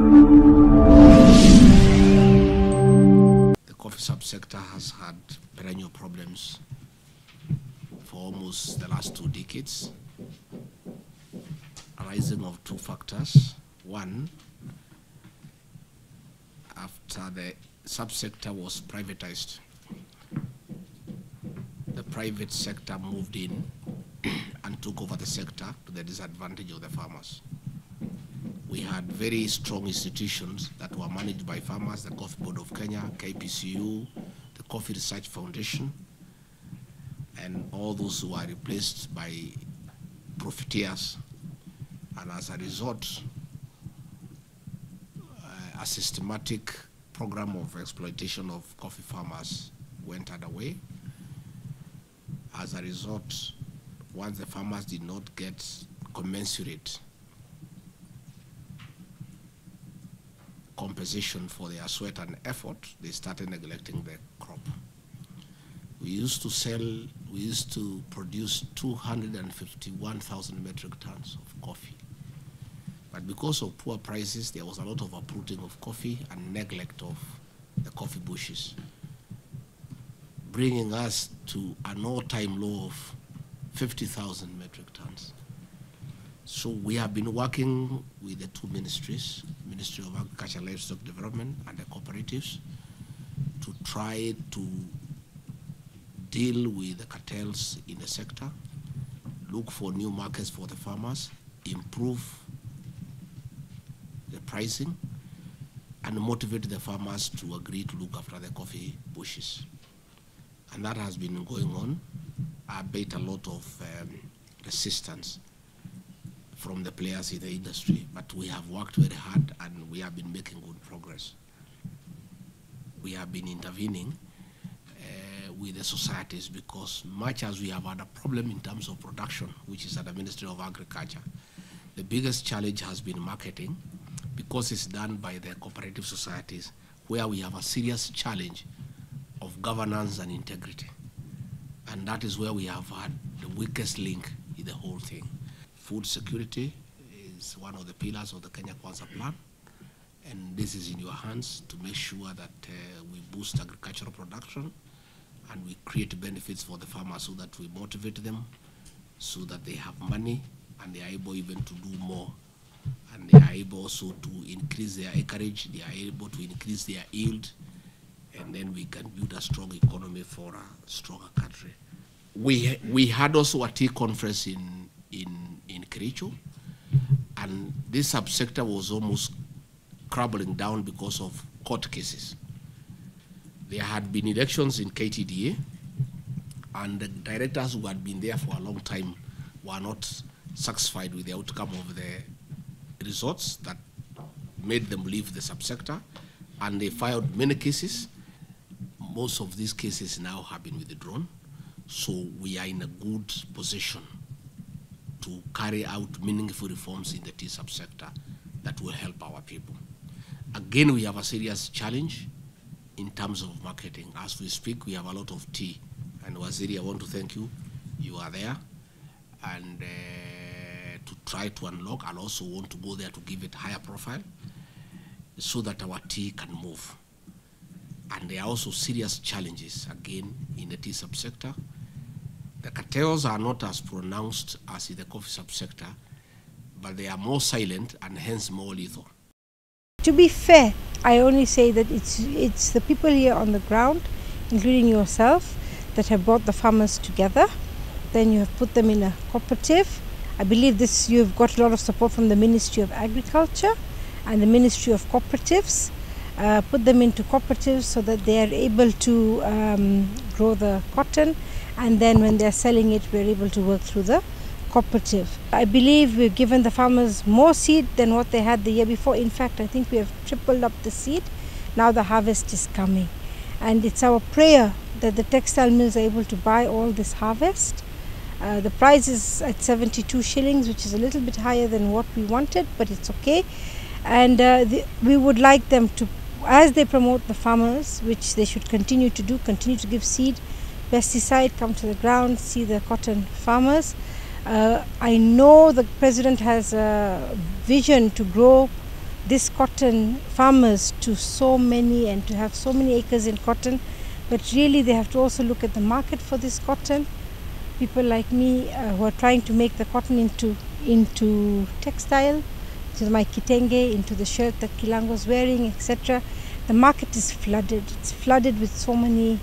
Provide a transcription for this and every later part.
The coffee subsector has had perennial problems for almost the last 2 decades, arising of 2 factors. One, after the subsector was privatized, the private sector moved in and took over the sector to the disadvantage of the farmers. We had very strong institutions that were managed by farmers, the Coffee Board of Kenya, KPCU, the Coffee Research Foundation, and all those who are replaced by profiteers. And as a result, a systematic program of exploitation of coffee farmers went underway. As a result, once the farmers did not get commensurate compensation for their sweat and effort, they started neglecting the crop. We used to produce 251,000 metric tons of coffee. But because of poor prices, there was a lot of uprooting of coffee and neglect of the coffee bushes, bringing us to an all-time low of 50,000 metric tons. So we have been working with the 2 ministries, Ministry of Agriculture, Livestock Development, and the cooperatives, to try to deal with the cartels in the sector, look for new markets for the farmers, improve the pricing, and motivate the farmers to agree to look after the coffee bushes. And that has been going on, albeit a lot of resistance from the players in the industry, but we have worked very hard and we have been making good progress. We have been intervening with the societies, because much as we have had a problem in terms of production, which is at the Ministry of Agriculture, the biggest challenge has been marketing, because it's done by the cooperative societies, where we have a serious challenge of governance and integrity. And that is where we have had the weakest link in the whole thing. Food security is one of the pillars of the Kenya Kwanza plan, and this is in your hands to make sure that we boost agricultural production and we create benefits for the farmers, so that we motivate them, so that they have money and they are able even to do more. And they are able also to increase their acreage, they are able to increase their yield, and then we can build a strong economy for a stronger country. We had also a tea conference in Kericho, and this subsector was almost crumbling down because of court cases. There had been elections in KTDA, and the directors who had been there for a long time were not satisfied with the outcome of the results that made them leave the subsector, and they filed many cases. Most of these cases now have been withdrawn, so we are in a good position to carry out meaningful reforms in the tea subsector that will help our people. Again, we have a serious challenge in terms of marketing. As we speak, we have a lot of tea. And Waziri, I want to thank you. You are there. And to try to unlock, and also want to go there to give it higher profile so that our tea can move. And there are also serious challenges, again, in the tea subsector. The cartels are not as pronounced as in the coffee subsector, but they are more silent and hence more lethal. To be fair, I only say that it's the people here on the ground, including yourself, that have brought the farmers together. Then you have put them in a cooperative. I believe you've got a lot of support from the Ministry of Agriculture and the Ministry of Cooperatives. Put them into cooperatives so that they are able to grow the cotton, and then when they're selling it, we're able to work through the cooperative. I believe we've given the farmers more seed than what they had the year before. In fact, I think we have tripled up the seed. Now the harvest is coming, and it's our prayer that the textile mills are able to buy all this harvest. The price is at 72 shillings, which is a little bit higher than what we wanted, but it's okay. And we would like them to, as they promote the farmers, which they should continue to do, continue to give seed, pesticide, come to the ground, see the cotton farmers. I know the President has a vision to grow this cotton farmers to sow many and to have so many acres in cotton, but really they have to also look at the market for this cotton. People like me who are trying to make the cotton into textile, to my kitenge, into the shirt that Kilang was wearing, etc. The market is flooded. It's flooded with so many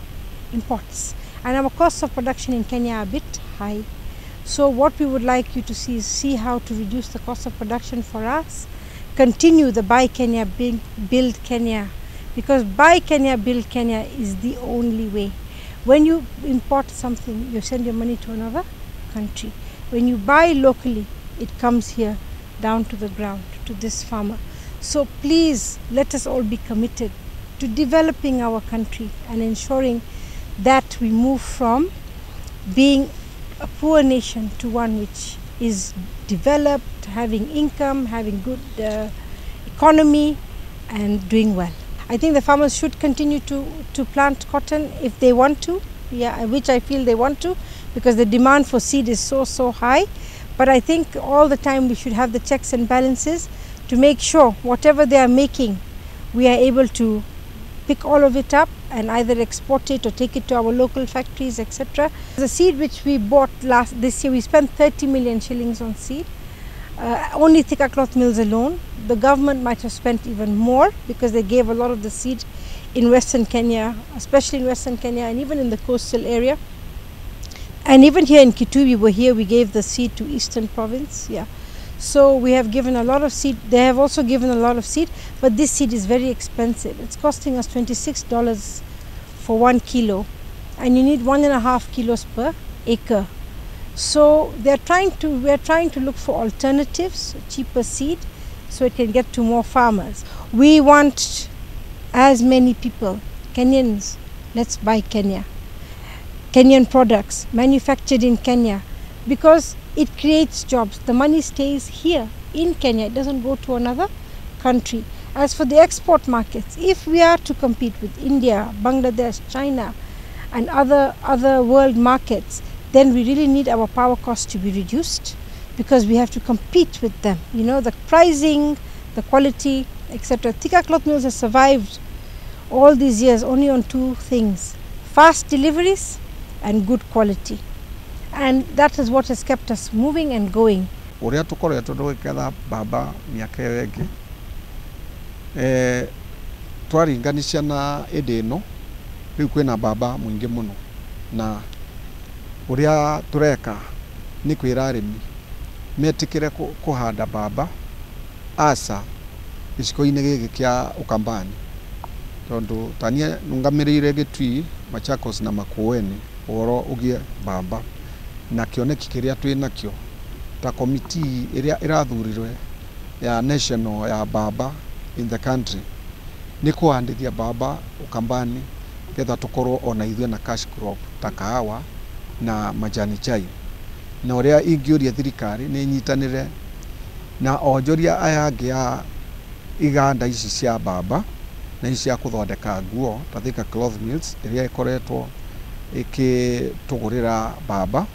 imports. And our costs of production in Kenya are a bit high. So what we would like you to see how to reduce the cost of production for us, continue the Buy Kenya, Build Kenya, because Buy Kenya, Build Kenya is the only way. When you import something, you send your money to another country. When you buy locally, it comes here down to the ground, to this farmer. So please let us all be committed to developing our country and ensuring that we move from being a poor nation to one which is developed, having income, having good economy and doing well. I think the farmers should continue to plant cotton if they want to, which I feel they want to, because the demand for seed is so high. But I think all the time we should have the checks and balances to make sure whatever they are making, we are able to pick all of it up and either export it or take it to our local factories, etc. The seed which we bought this year, we spent 30 million shillings on seed. Only thicker cloth mills alone. The government might have spent even more because they gave a lot of the seed in Western Kenya, especially in Western Kenya and even in the coastal area. And even here in Kitui, we gave the seed to Eastern Province. So we have given a lot of seed. They have also given a lot of seed, but this seed is very expensive. It's costing us $26 for 1 kilo, and you need 1.5 kilos per acre. So we're trying to look for alternatives, cheaper seed, so it can get to more farmers. We want as many people, Kenyans, let's buy Kenya. Kenyan products manufactured in Kenya, because it creates jobs. The money stays here in Kenya. It doesn't go to another country. As for the export markets, if we are to compete with India, Bangladesh, China, and other world markets, then we really need our power costs to be reduced, because we have to compete with them. You know, the pricing, the quality, etc. Thicker cloth mills have survived all these years only on two things: fast deliveries and good quality. And that is what has kept us moving and going. Uria tukoretwo tugiketha baba miaka iyo ingi twaringanisha na indi ino riu kwina baba mwingi muno, na uria tureka ni kwira arimi metikire kuhanda baba asa giciko-ini giki kia Ukambani, tondu tania nungamirire Gitui, Machakos na Makueni oro ugie baba, na kioneki kiria twinakio ta committee iria irathurirwe ya national ya baba in the country ni kuandithia baba Ukambani getha tukorwo ona ithue na cash crop ta kahawa na majani chai, na uria ingiuria thirikari ni nyitanire na onjoria aya angi ya iganda ici cia baba na ici cia kuthondeka nguo ta Thika Cloth Mills iria ikoretwo ikitugurira baba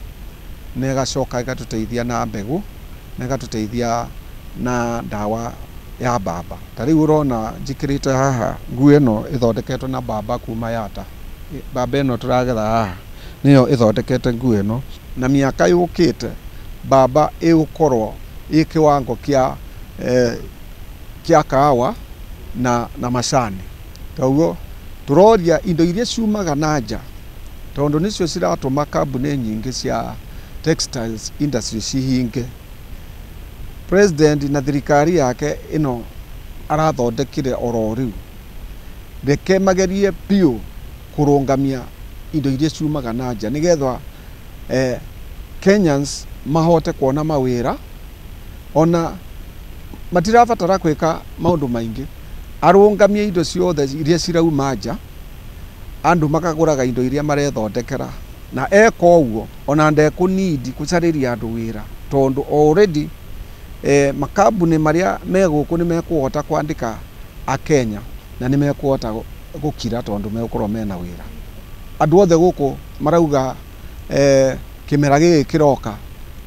na igacoka igatuteithia na mbegu na igatuteithia na ndawa ya baba. Tariu urona njikirite haha nguo ino ithondeketwo na baba kuma Yata. Baba ino turagetha haha niyo ithondekete nguo ino, na miaka yukite baba igukorwo ikiwango kia kahawa na macani. Koguo turoria indo iria ciumaga na nja, tondu nicio ciratuma kambuni nyingi cia textiles industry cihinge. President na thirikari yake ino arathondekire oro riu reke magerie piu kurungamia indo iria ciumaga na nja nigetha Kenyans mahote kuona mawira, ona matirabatara kwika maundu maingi, arungamie indo ciothe iria cirauma nja, andu makaguraga indo iria marethondekera, na eko uguo ona ndekunidi kucariria andu wira, tondu already makambuni maria meguku ni mekuhota kwandika a Kenya na ni mekuhota gukira tondu megukorwo mena wira. Andu othe guku marauga kimera giki kiroka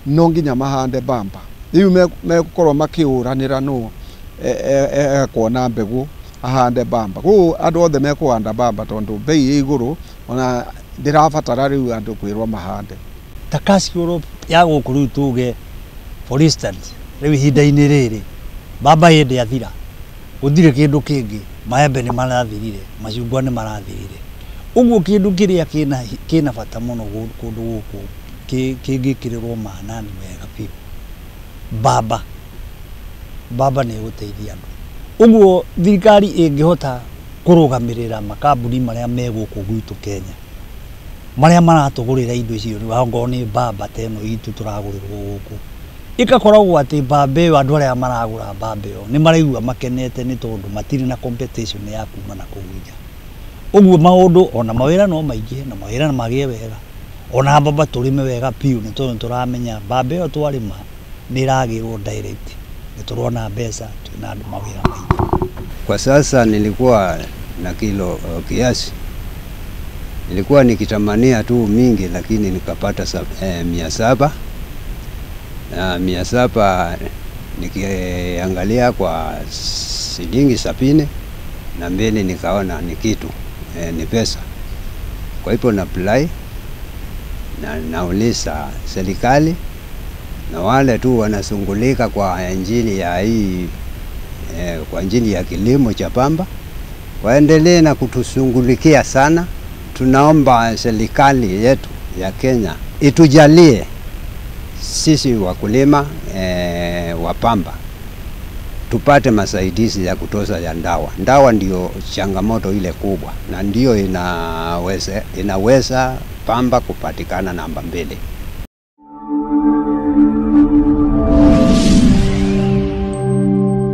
no nginya mahande bamba. Riu megukorwo makiuranira no kuona mbegu ahande bamba ku andu othe mekuhanda bamba tondu bei iguru ona ndirabatara riu andu kwirwa mahande takasi oro ya gukuru tuge for instance riu hinda-ini riri bamba hindi athira guthire kindu kingi maembe ni marathirire macungwa ni marathirire uguo kindu kiria kina bata muno kundu guku kingikirirwo maanani wega piu bamba ni guteithia andu uguo thirikari ingihota kurugamirira makambuni maria me guku gwitu Kenya maria maratugurira indo icio wango ni bamba teno itu turagurirwo guku ikakoragwo ati bamba iyo andu aria maragura bamba iyo ni maraigua makenete ni tondu matiri na competition ya kuma na kuguja uguo maundu ona mawira no maingi na mawira na magie wega ona bamba turime wega piu ni tondu turamenya bamba iyo twarima ni iragirwo direct ni turona mbeca twina andu mawira maingi. Kwa sasa nilikuwa na kilo kiasi, nilikuwa nikitamania tu mingi, lakini nikapata 700 na 700 nikiangalia kwa shilingi 70 na mbele nikaona ni kitu ni pesa. Kwa hivyo na apply na nauliza serikali na wale tu wanasungulika kwa injili ya hii kwa ajili ya kilimo cha pamba waendelee na kutusungulikia sana. Tunaomba serikali yetu ya Kenya itujalie sisi wakulima wa pamba tupate masaidizi ya kutosha ya ndawa. Ndawa ndio changamoto ile kubwa na ndio inaweza pamba kupatikana namba 2.